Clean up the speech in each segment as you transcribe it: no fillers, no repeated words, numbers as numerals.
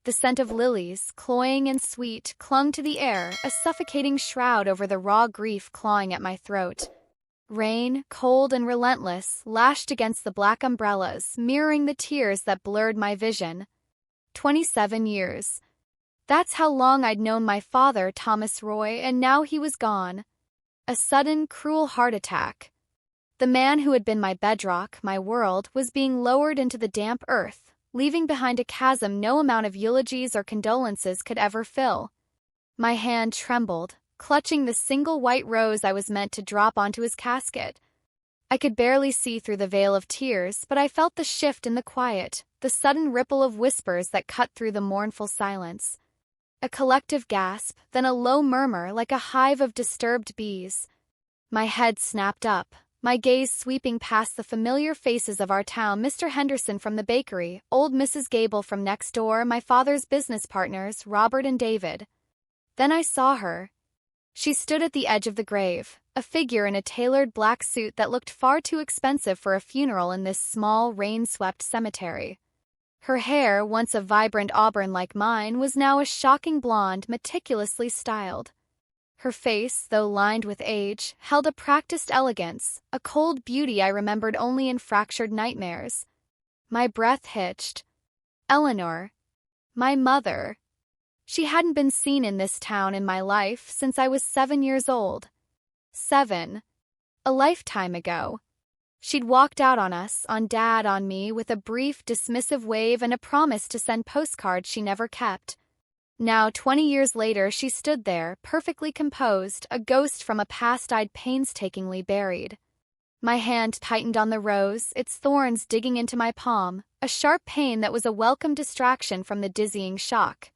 The scent of lilies, cloying and sweet, clung to the air, a suffocating shroud over the raw grief clawing at my throat. Rain, cold and relentless, lashed against the black umbrellas, mirroring the tears that blurred my vision. 27 years. That's how long I'd known my father, Thomas Roy, and now he was gone. A sudden, cruel heart attack. The man who had been my bedrock, my world, was being lowered into the damp earth, leaving behind a chasm no amount of eulogies or condolences could ever fill. My hand trembled, clutching the single white rose I was meant to drop onto his casket. I could barely see through the veil of tears, but I felt the shift in the quiet, the sudden ripple of whispers that cut through the mournful silence. A collective gasp, then a low murmur like a hive of disturbed bees. My head snapped up, my gaze sweeping past the familiar faces of our town, Mr. Henderson from the bakery, old Mrs. Gable from next door, my father's business partners, Robert and David. Then I saw her. She stood at the edge of the grave, a figure in a tailored black suit that looked far too expensive for a funeral in this small, rain-swept cemetery. Her hair, once a vibrant auburn like mine, was now a shocking blonde, meticulously styled. Her face, though lined with age, held a practiced elegance, a cold beauty I remembered only in fractured nightmares. My breath hitched. Eleanor. My mother. She hadn't been seen in this town in my life since I was 7 years old. 7. A lifetime ago. She'd walked out on us, on Dad, on me, with a brief, dismissive wave and a promise to send postcards she never kept. Now, 20 years later, she stood there, perfectly composed, a ghost from a past I'd painstakingly buried. My hand tightened on the rose, its thorns digging into my palm, a sharp pain that was a welcome distraction from the dizzying shock.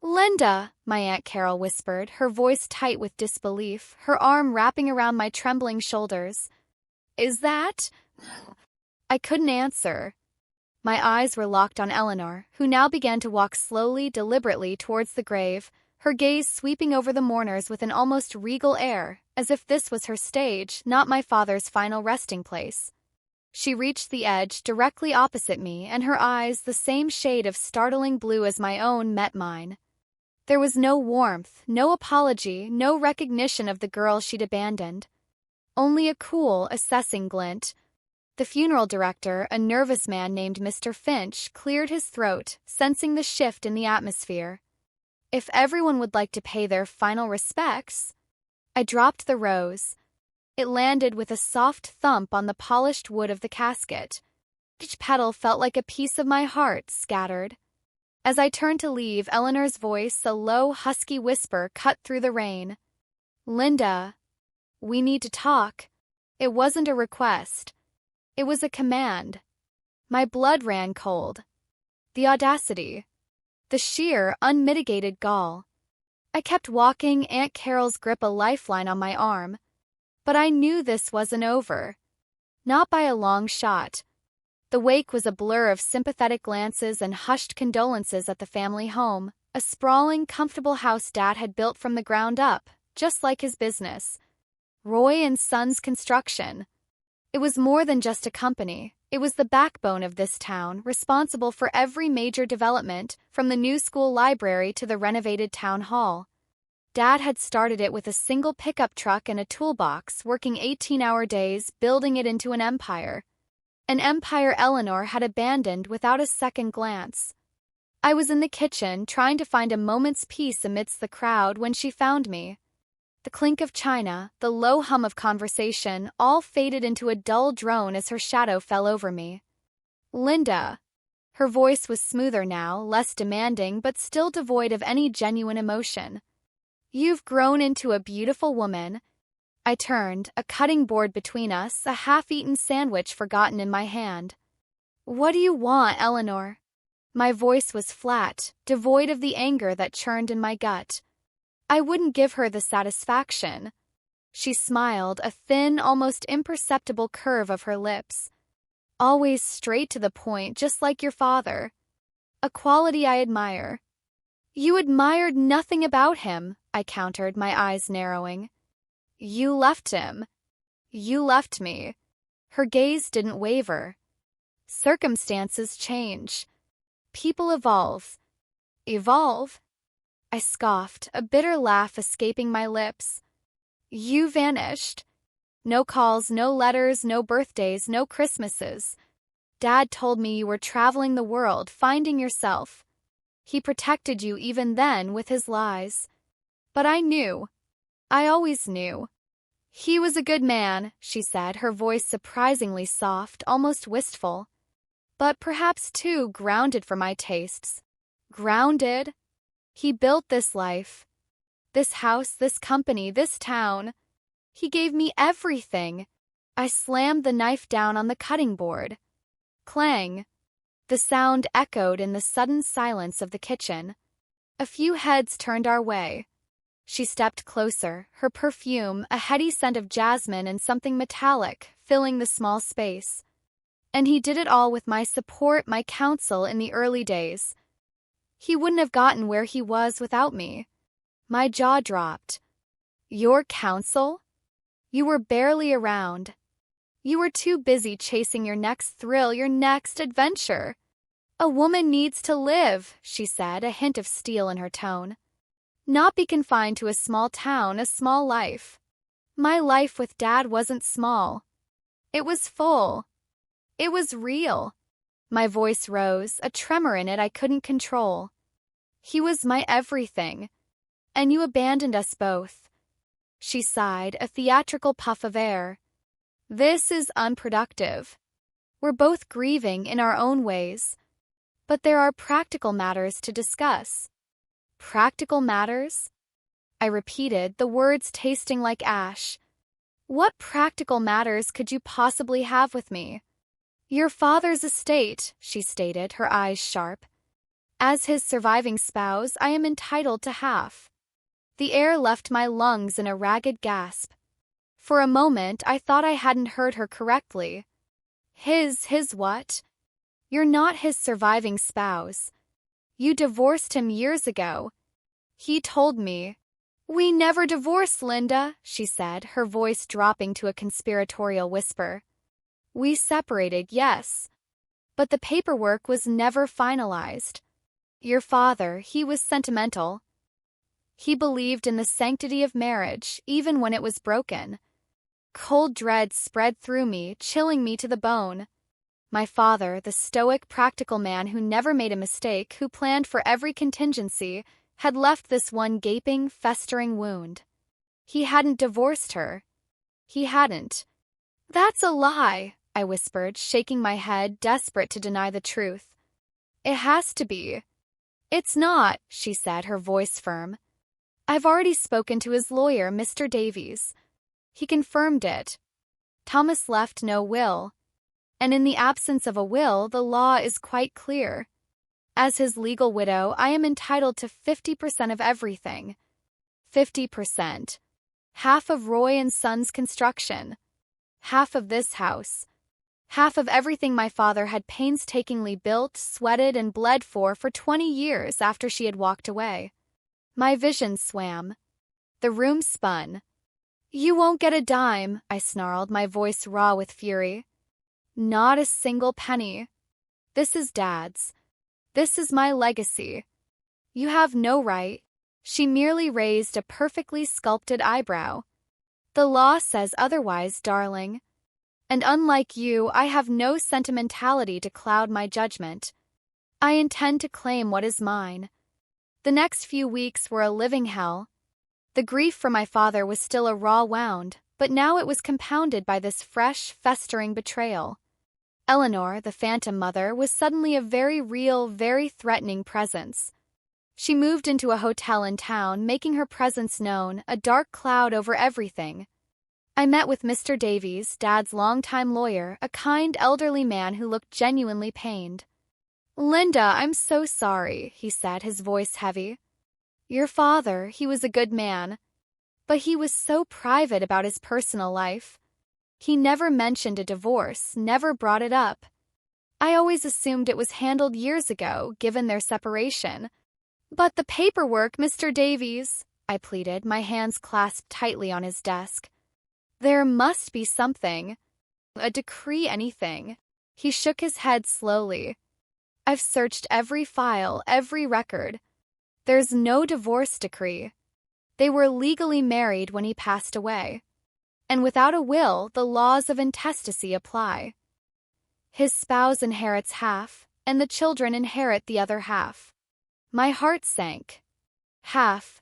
"Linda," my Aunt Carol whispered, her voice tight with disbelief, her arm wrapping around my trembling shoulders. "Is that?" I couldn't answer. My eyes were locked on Eleanor, who now began to walk slowly, deliberately towards the grave, her gaze sweeping over the mourners with an almost regal air, as if this was her stage, not my father's final resting place. She reached the edge directly opposite me, and her eyes, the same shade of startling blue as my own, met mine. There was no warmth, no apology, no recognition of the girl she'd abandoned. Only a cool, assessing glint. The funeral director, a nervous man named Mr. Finch, cleared his throat, sensing the shift in the atmosphere. If everyone would like to pay their final respects... I dropped the rose. It landed with a soft thump on the polished wood of the casket. Each petal felt like a piece of my heart scattered. As I turned to leave, Eleanor's voice, a low, husky whisper, cut through the rain. "Linda, we need to talk." It wasn't a request. It was a command. My blood ran cold. The audacity. The sheer, unmitigated gall. I kept walking, Aunt Carol's grip a lifeline on my arm. But I knew this wasn't over. Not by a long shot. The wake was a blur of sympathetic glances and hushed condolences at the family home, a sprawling, comfortable house Dad had built from the ground up, just like his business. Roy and Sons Construction. It was more than just a company. It was the backbone of this town, responsible for every major development, from the new school library to the renovated town hall. Dad had started it with a single pickup truck and a toolbox, working 18-hour days, building it into an empire. An empire Eleanor had abandoned without a second glance. I was in the kitchen, trying to find a moment's peace amidst the crowd, when she found me. The clink of china, the low hum of conversation, all faded into a dull drone as her shadow fell over me. "Linda." Her voice was smoother now, less demanding, but still devoid of any genuine emotion. "You've grown into a beautiful woman." I turned, a cutting board between us, a half-eaten sandwich forgotten in my hand. "What do you want, Eleanor?" My voice was flat, devoid of the anger that churned in my gut. I wouldn't give her the satisfaction. She smiled, a thin, almost imperceptible curve of her lips. "Always straight to the point, just like your father." A quality I admire. "You admired nothing about him," I countered, my eyes narrowing. "You left him. You left me." Her gaze didn't waver. "Circumstances change. People evolve. Evolve? I scoffed, a bitter laugh escaping my lips. You vanished. No calls, no letters, no birthdays, no Christmases. Dad told me you were traveling the world, finding yourself. He protected you even then with his lies. But I knew. I always knew. He was a good man, she said, her voice surprisingly soft, almost wistful. But perhaps too grounded for my tastes. Grounded? He built this life. This house, this company, this town. He gave me everything. I slammed the knife down on the cutting board. Clang. The sound echoed in the sudden silence of the kitchen. A few heads turned our way. She stepped closer, her perfume, a heady scent of jasmine and something metallic, filling the small space. And he did it all with my support, my counsel in the early days. He wouldn't have gotten where he was without me. My jaw dropped. Your counsel? You were barely around. You were too busy chasing your next thrill, your next adventure. A woman needs to live, she said, a hint of steel in her tone. Not be confined to a small town, a small life. My life with Dad wasn't small. It was full. It was real. My voice rose, a tremor in it I couldn't control. He was my everything. And you abandoned us both. She sighed, a theatrical puff of air. This is unproductive. We're both grieving in our own ways. But there are practical matters to discuss. Practical matters? I repeated, the words tasting like ash. What practical matters could you possibly have with me? Your father's estate, she stated, her eyes sharp. As his surviving spouse, I am entitled to half. The air left my lungs in a ragged gasp. For a moment, I thought I hadn't heard her correctly. His what? You're not his surviving spouse. You divorced him years ago. He told me. We never divorced, Linda, she said, her voice dropping to a conspiratorial whisper. We separated, yes. But the paperwork was never finalized. Your father, he was sentimental. He believed in the sanctity of marriage, even when it was broken. Cold dread spread through me, chilling me to the bone. My father, the stoic, practical man who never made a mistake, who planned for every contingency, had left this one gaping, festering wound. He hadn't divorced her. He hadn't. That's a lie, I whispered, shaking my head, desperate to deny the truth. It has to be. It's not, she said, her voice firm. I've already spoken to his lawyer, Mr. Davies. He confirmed it. Thomas left no will. And in the absence of a will, the law is quite clear. As his legal widow, I am entitled to 50% of everything. 50%. Half of Roy and Son's construction. Half of this house. Half of everything my father had painstakingly built, sweated, and bled for 20 years after she had walked away. My vision swam. The room spun. You won't get a dime, I snarled, my voice raw with fury. Not a single penny. This is Dad's. This is my legacy. You have no right. She merely raised a perfectly sculpted eyebrow. The law says otherwise, darling. And unlike you, I have no sentimentality to cloud my judgment. I intend to claim what is mine. The next few weeks were a living hell. The grief for my father was still a raw wound, but now it was compounded by this fresh, festering betrayal. Eleanor, the phantom mother, was suddenly a very real, very threatening presence. She moved into a hotel in town, making her presence known, a dark cloud over everything. I met with Mr. Davies, Dad's longtime lawyer, a kind, elderly man who looked genuinely pained. Linda, I'm so sorry, he said, his voice heavy. Your father, he was a good man, but he was so private about his personal life. He never mentioned a divorce, never brought it up. I always assumed it was handled years ago, given their separation. But the paperwork, Mr. Davies, I pleaded, my hands clasped tightly on his desk. There must be something. A decree, anything. He shook his head slowly. I've searched every file, every record. There's no divorce decree. They were legally married when he passed away. And without a will, the laws of intestacy apply. His spouse inherits half, and the children inherit the other half. My heart sank. Half.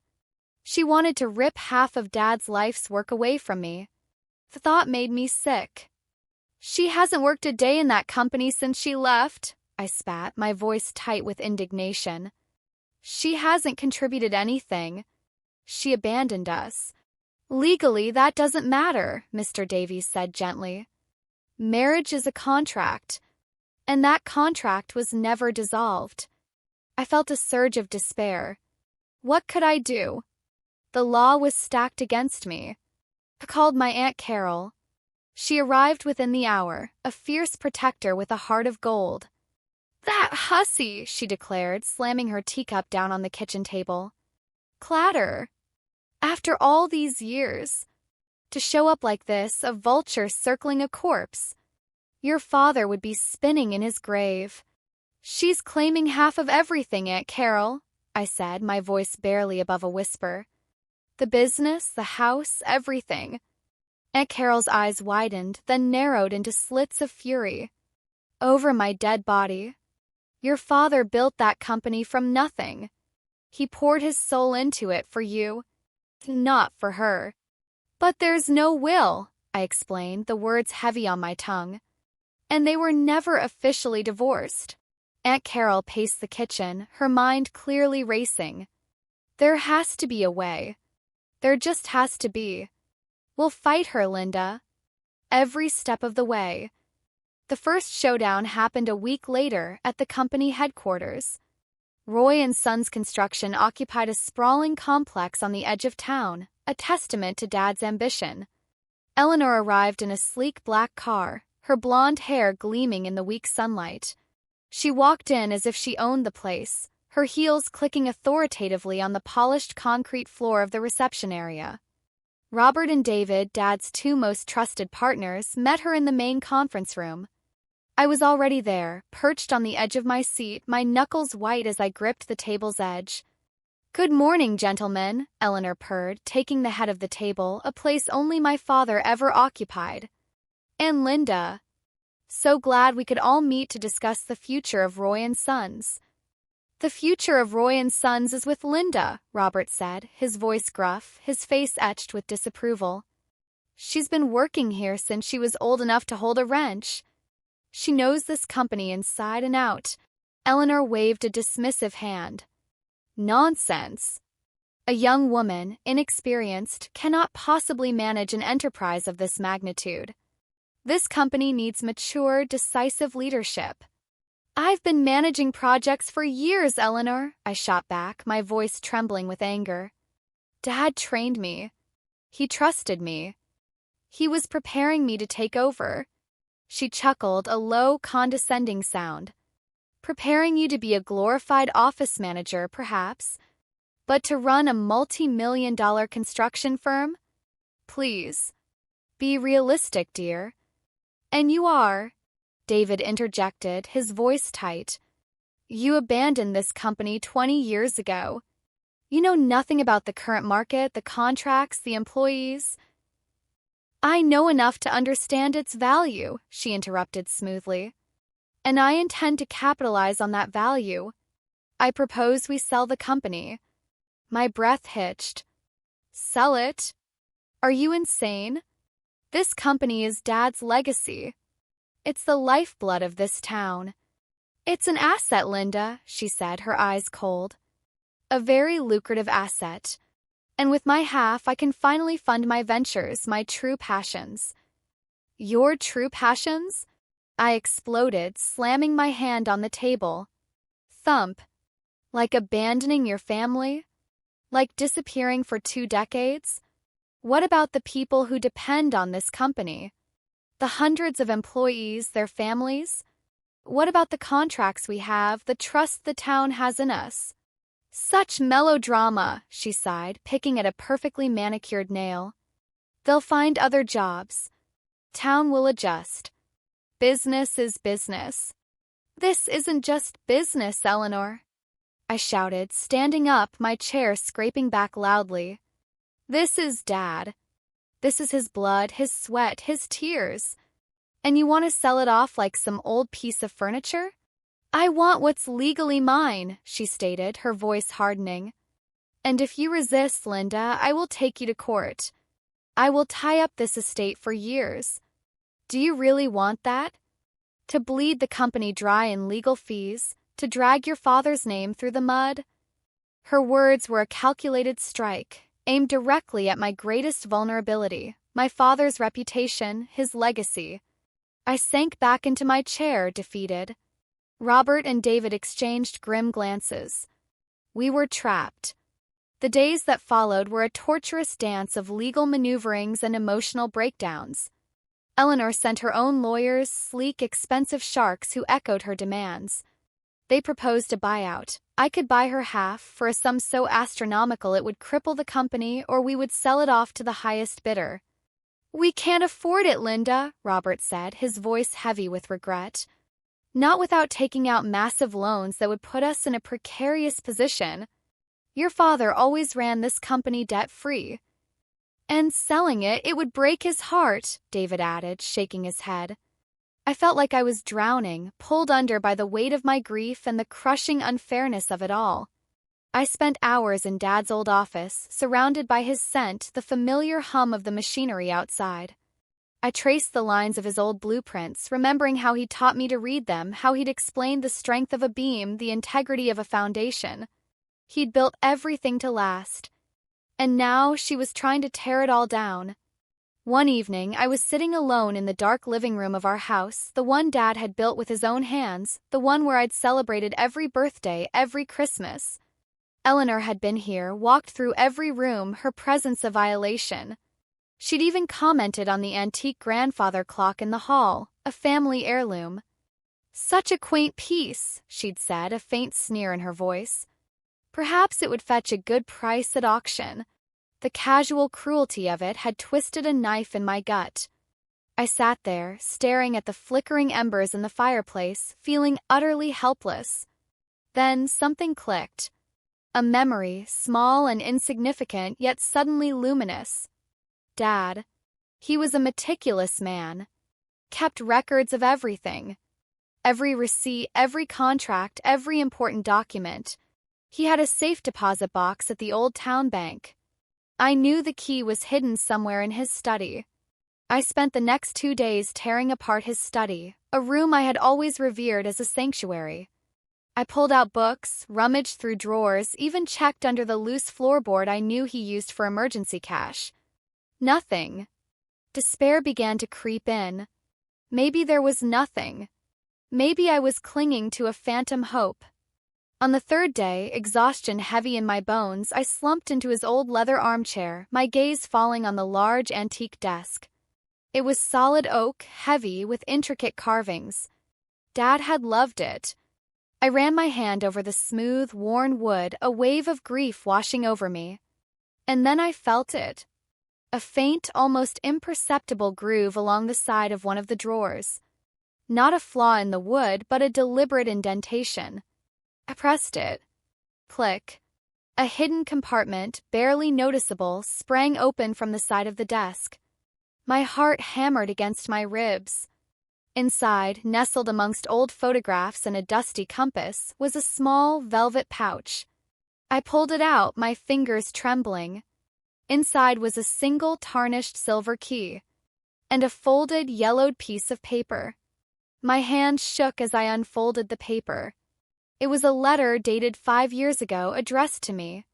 She wanted to rip half of Dad's life's work away from me. The thought made me sick. She hasn't worked a day in that company since she left, I spat, my voice tight with indignation. She hasn't contributed anything. She abandoned us. Legally, that doesn't matter, Mr. Davies said gently. Marriage is a contract, and that contract was never dissolved. I felt a surge of despair. What could I do? The law was stacked against me. I called my Aunt Carol. She arrived within the hour, a fierce protector with a heart of gold. That hussy, she declared, slamming her teacup down on the kitchen table. Clatter. After all these years, to show up like this, a vulture circling a corpse. Your father would be spinning in his grave. She's claiming half of everything, Aunt Carol, I said, my voice barely above a whisper. The business, the house, everything. Aunt Carol's eyes widened, then narrowed into slits of fury. Over my dead body. Your father built that company from nothing. He poured his soul into it for you, not for her. But there's no will, I explained, the words heavy on my tongue. And they were never officially divorced. Aunt Carol paced the kitchen, her mind clearly racing. There has to be a way. There just has to be. We'll fight her, Linda. Every step of the way. The first showdown happened a week later at the company headquarters. Roy and Sons Construction occupied a sprawling complex on the edge of town, a testament to Dad's ambition. Eleanor arrived in a sleek black car, her blonde hair gleaming in the weak sunlight. She walked in as if she owned the place, her heels clicking authoritatively on the polished concrete floor of the reception area. Robert and David, Dad's two most trusted partners, met her in the main conference room. I was already there, perched on the edge of my seat, my knuckles white as I gripped the table's edge. Good morning, gentlemen, Eleanor purred, taking the head of the table, a place only my father ever occupied. And Linda. So glad we could all meet to discuss the future of Roy and Sons. The future of Roy and Sons is with Linda, Robert said, his voice gruff, his face etched with disapproval. She's been working here since she was old enough to hold a wrench. She knows this company inside and out. Eleanor waved a dismissive hand. Nonsense. A young woman, inexperienced, cannot possibly manage an enterprise of this magnitude. This company needs mature, decisive leadership. I've been managing projects for years, Eleanor, I shot back, my voice trembling with anger. Dad trained me. He trusted me. He was preparing me to take over. She chuckled, a low, condescending sound. Preparing you to be a glorified office manager, perhaps, but to run a multi-million-dollar construction firm? Please. Be realistic, dear. And you are, David interjected, his voice tight. You abandoned this company 20 years ago. You know nothing about the current market, the contracts, the employees. I know enough to understand its value, she interrupted smoothly. And I intend to capitalize on that value. I propose we sell the company. My breath hitched. Sell it? Are you insane? This company is Dad's legacy. It's the lifeblood of this town. It's an asset, Linda, she said, her eyes cold. A very lucrative asset. And with my half, I can finally fund my ventures, my true passions. Your true passions? I exploded, slamming my hand on the table. Thump. Like abandoning your family? Like disappearing for 2 decades? What about the people who depend on this company? The hundreds of employees, their families? What about the contracts we have, the trust the town has in us? Such melodrama, she sighed, picking at a perfectly manicured nail. They'll find other jobs. Town will adjust. Business is business. This isn't just business, Eleanor. I shouted, standing up, my chair scraping back loudly. This is Dad. This is his blood, his sweat, his tears. And you want to sell it off like some old piece of furniture? I want what's legally mine, she stated, her voice hardening. And if you resist, Linda, I will take you to court. I will tie up this estate for years. Do you really want that? To bleed the company dry in legal fees? To drag your father's name through the mud? Her words were a calculated strike, aimed directly at my greatest vulnerability, my father's reputation, his legacy. I sank back into my chair, defeated. Robert and David exchanged grim glances. We were trapped. The days that followed were a torturous dance of legal maneuverings and emotional breakdowns. Eleanor sent her own lawyers, sleek, expensive sharks who echoed her demands. They proposed a buyout. I could buy her half for a sum so astronomical it would cripple the company, or we would sell it off to the highest bidder. We can't afford it, Linda, Robert said, his voice heavy with regret. Not without taking out massive loans that would put us in a precarious position. Your father always ran this company debt-free. And selling it, it would break his heart, David added, shaking his head. I felt like I was drowning, pulled under by the weight of my grief and the crushing unfairness of it all. I spent hours in Dad's old office, surrounded by his scent, the familiar hum of the machinery outside. I traced the lines of his old blueprints, remembering how he'd taught me to read them, how he'd explained the strength of a beam, the integrity of a foundation. He'd built everything to last. And now she was trying to tear it all down. One evening, I was sitting alone in the dark living room of our house, the one Dad had built with his own hands, the one where I'd celebrated every birthday, every Christmas. Eleanor had been here, walked through every room, her presence a violation. She'd even commented on the antique grandfather clock in the hall, a family heirloom. Such a quaint piece, she'd said, a faint sneer in her voice. Perhaps it would fetch a good price at auction. The casual cruelty of it had twisted a knife in my gut. I sat there, staring at the flickering embers in the fireplace, feeling utterly helpless. Then something clicked. A memory, small and insignificant, yet suddenly luminous. Dad. He was a meticulous man. Kept records of everything. Every receipt, every contract, every important document. He had a safe deposit box at the old town bank. I knew the key was hidden somewhere in his study. I spent the next 2 days tearing apart his study, a room I had always revered as a sanctuary. I pulled out books, rummaged through drawers, even checked under the loose floorboard I knew he used for emergency cash. Nothing. Despair began to creep in. Maybe there was nothing. Maybe I was clinging to a phantom hope. On the 3rd day, exhaustion heavy in my bones, I slumped into his old leather armchair, my gaze falling on the large antique desk. It was solid oak, heavy, with intricate carvings. Dad had loved it. I ran my hand over the smooth, worn wood, a wave of grief washing over me. And then I felt it. A faint, almost imperceptible groove along the side of one of the drawers. Not a flaw in the wood, but a deliberate indentation. I pressed it. Click. A hidden compartment, barely noticeable, sprang open from the side of the desk. My heart hammered against my ribs. Inside, nestled amongst old photographs and a dusty compass, was a small, velvet pouch. I pulled it out, my fingers trembling. Inside was a single tarnished silver key. And a folded, yellowed piece of paper. My hand shook as I unfolded the paper. It was a letter dated 5 years ago, addressed to me.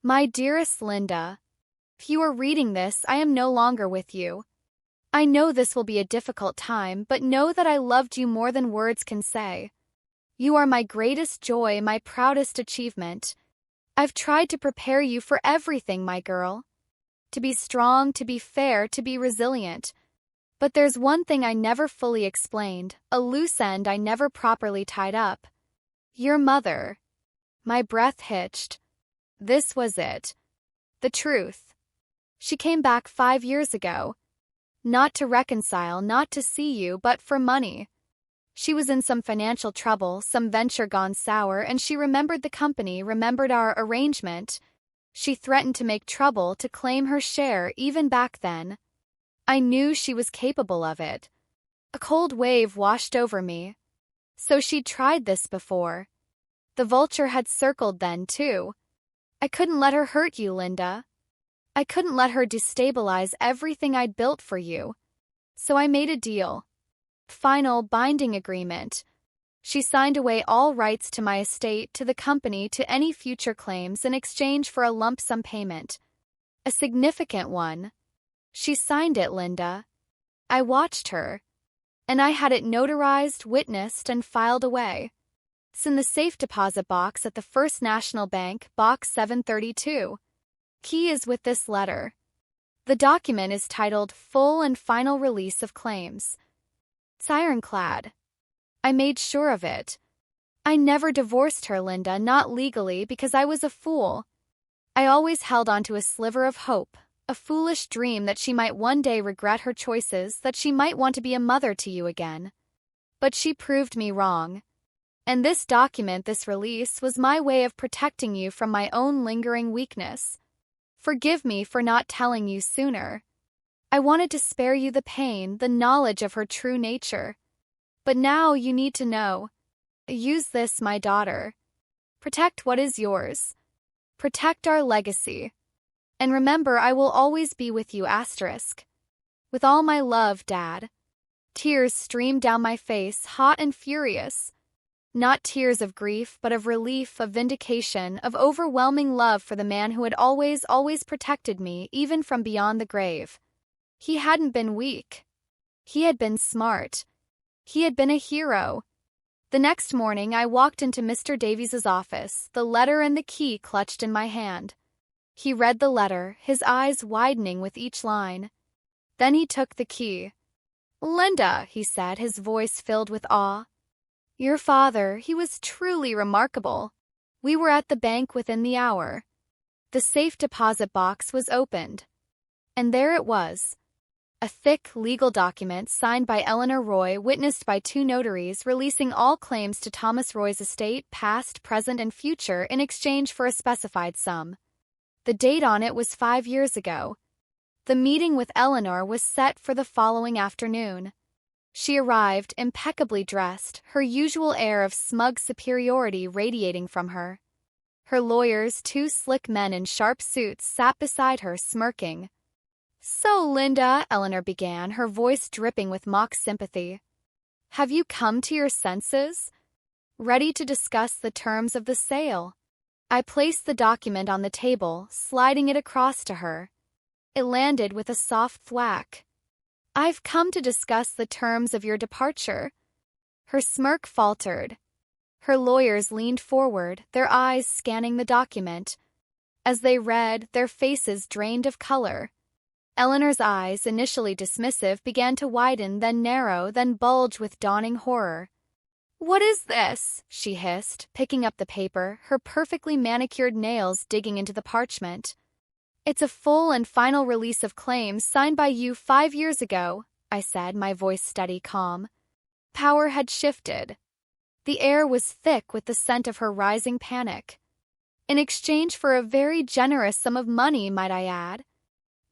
My dearest Linda, if you are reading this, I am no longer with you. I know this will be a difficult time, but know that I loved you more than words can say. You are my greatest joy, my proudest achievement. I've tried to prepare you for everything, my girl. To be strong, to be fair, to be resilient. But there's one thing I never fully explained, a loose end I never properly tied up. Your mother. My breath hitched. This was it. The truth. She came back 5 years ago. Not to reconcile, not to see you, but for money. She was in some financial trouble, some venture gone sour, and she remembered the company, remembered our arrangement. She threatened to make trouble, to claim her share even back then. I knew she was capable of it. A cold wave washed over me. So she'd tried this before. The vulture had circled then, too. I couldn't let her hurt you, Linda. I couldn't let her destabilize everything I'd built for you. So I made a deal. Final, binding agreement. She signed away all rights to my estate, to the company, to any future claims in exchange for a lump sum payment. A significant one. She signed it, Linda. I watched her. And I had it notarized, witnessed, and filed away. It's in the safe deposit box at the First National Bank, Box 732. Key is with this letter. The document is titled Full and Final Release of Claims. It's ironclad. I made sure of it. I never divorced her, Linda, not legally, because I was a fool. I always held on to a sliver of hope, a foolish dream that she might one day regret her choices, that she might want to be a mother to you again. But she proved me wrong. And this document, this release, was my way of protecting you from my own lingering weakness. Forgive me for not telling you sooner. I wanted to spare you the pain, the knowledge of her true nature. But now you need to know. Use this, my daughter. Protect what is yours. Protect our legacy. And remember, I will always be with you, asterisk. With all my love, Dad. Tears streamed down my face, hot and furious. Not tears of grief, but of relief, of vindication, of overwhelming love for the man who had always protected me, even from beyond the grave. He hadn't been weak. He had been smart. He had been a hero. The next morning, I walked into Mr. Davies's office, the letter and the key clutched in my hand. He read the letter, his eyes widening with each line. Then he took the key. "Linda," he said, his voice filled with awe. "Your father, he was truly remarkable. We were at the bank within the hour." The safe deposit box was opened. And there it was. A thick legal document signed by Eleanor Roy, witnessed by 2 notaries, releasing all claims to Thomas Roy's estate, past, present, and future, in exchange for a specified sum. The date on it was 5 years ago. The meeting with Eleanor was set for the following afternoon. She arrived, impeccably dressed, her usual air of smug superiority radiating from her. Her lawyers, 2 slick men in sharp suits, sat beside her, smirking. "So, Linda," Eleanor began, her voice dripping with mock sympathy, "have you come to your senses? Ready to discuss the terms of the sale?" I placed the document on the table, sliding it across to her. It landed with a soft thwack. "I've come to discuss the terms of your departure." Her smirk faltered. Her lawyers leaned forward, their eyes scanning the document. As they read, their faces drained of color. Eleanor's eyes, initially dismissive, began to widen, then narrow, then bulge with dawning horror. "What is this?" she hissed, picking up the paper, her perfectly manicured nails digging into the parchment. "It's a full and final release of claims signed by you 5 years ago," I said, my voice steady, calm. Power had shifted. The air was thick with the scent of her rising panic. "In exchange for a very generous sum of money, might I add.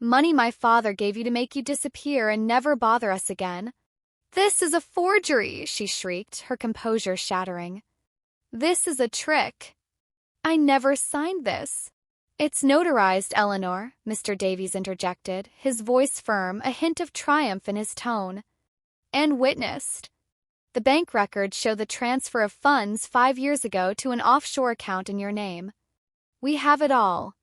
Money my father gave you to make you disappear and never bother us again." "This is a forgery," she shrieked, her composure shattering. "This is a trick. I never signed this." "It's notarized, Eleanor," Mr. Davies interjected, his voice firm, a hint of triumph in his tone. "And witnessed. The bank records show the transfer of funds 5 years ago to an offshore account in your name. We have it all.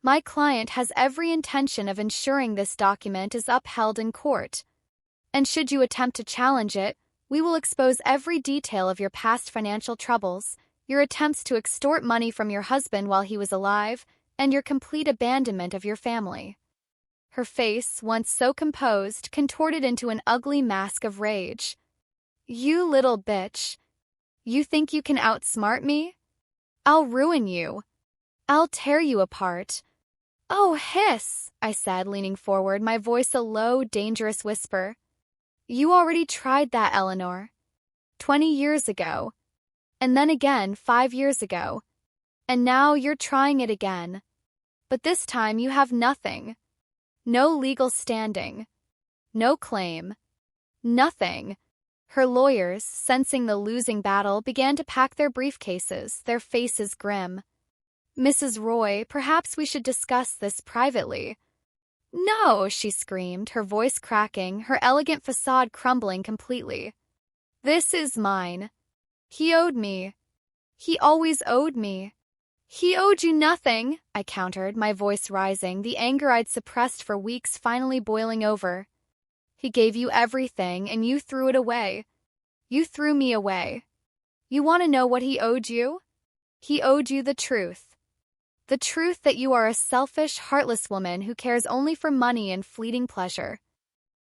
My client has every intention of ensuring this document is upheld in court. And should you attempt to challenge it, we will expose every detail of your past financial troubles, your attempts to extort money from your husband while he was alive, and your complete abandonment of your family." Her face, once so composed, contorted into an ugly mask of rage. "You little bitch. You think you can outsmart me? I'll ruin you. I'll tear you apart." "Oh, hiss," I said, leaning forward, my voice a low, dangerous whisper. "You already tried that, Eleanor. 20 years ago. And then again 5 years ago. And now you're trying it again. But this time you have nothing. No legal standing. No claim. Nothing. Her lawyers, sensing the losing battle, began to pack their briefcases, their faces grim. Mrs. Roy, perhaps we should discuss this privately. No, she screamed, her voice cracking, her elegant facade crumbling completely. This is mine. He owed me. He always owed me. He owed you nothing, I countered, my voice rising, the anger I'd suppressed for weeks finally boiling over. He gave you everything, and you threw it away. You threw me away. You want to know what he owed you? He owed you the truth. The truth that you are a selfish, heartless woman who cares only for money and fleeting pleasure.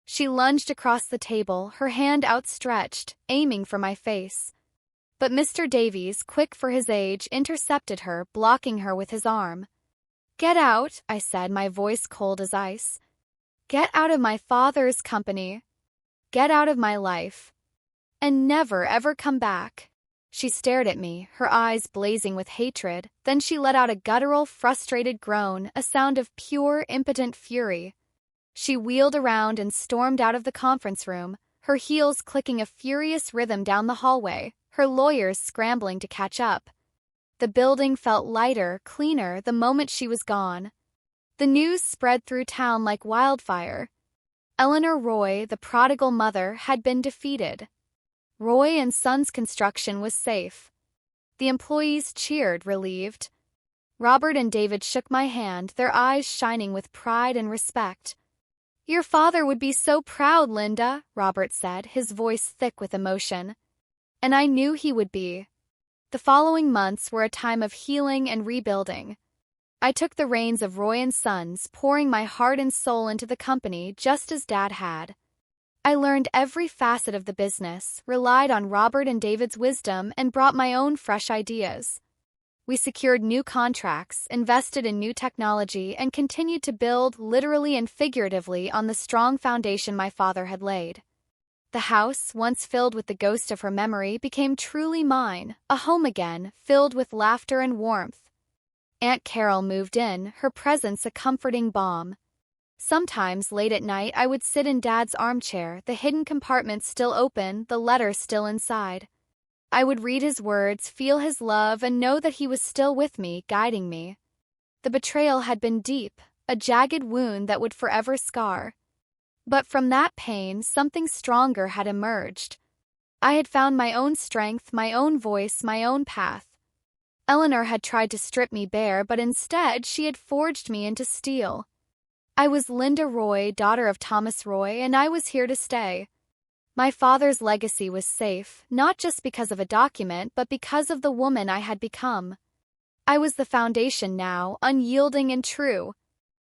She lunged across the table, her hand outstretched, aiming for my face. But Mr. Davies, quick for his age, intercepted her, blocking her with his arm. Get out, I said, my voice cold as ice. Get out of my father's company. Get out of my life. And never, ever come back. She stared at me, her eyes blazing with hatred. Then she let out a guttural, frustrated groan, a sound of pure, impotent fury. She wheeled around and stormed out of the conference room, her heels clicking a furious rhythm down the hallway, her lawyers scrambling to catch up. The building felt lighter, cleaner, the moment she was gone. The news spread through town like wildfire. Eleanor Roy, the prodigal mother, had been defeated. Roy and Sons construction was safe. The employees cheered, relieved. Robert and David shook my hand, their eyes shining with pride and respect. Your father would be so proud, Linda, Robert said, his voice thick with emotion. And I knew he would be. The following months were a time of healing and rebuilding. I took the reins of Roy and Sons, pouring my heart and soul into the company just as Dad had. I learned every facet of the business, relied on Robert and David's wisdom, and brought my own fresh ideas. We secured new contracts, invested in new technology, and continued to build, literally and figuratively, on the strong foundation my father had laid. The house, once filled with the ghost of her memory, became truly mine, a home again, filled with laughter and warmth. Aunt Carol moved in, her presence a comforting balm. Sometimes, late at night, I would sit in Dad's armchair, the hidden compartment still open, the letter still inside. I would read his words, feel his love, and know that he was still with me, guiding me. The betrayal had been deep, a jagged wound that would forever scar. But from that pain, something stronger had emerged. I had found my own strength, my own voice, my own path. Eleanor had tried to strip me bare, but instead she had forged me into steel. I was Linda Roy, daughter of Thomas Roy, and I was here to stay. My father's legacy was safe, not just because of a document, but because of the woman I had become. I was the foundation now, unyielding and true.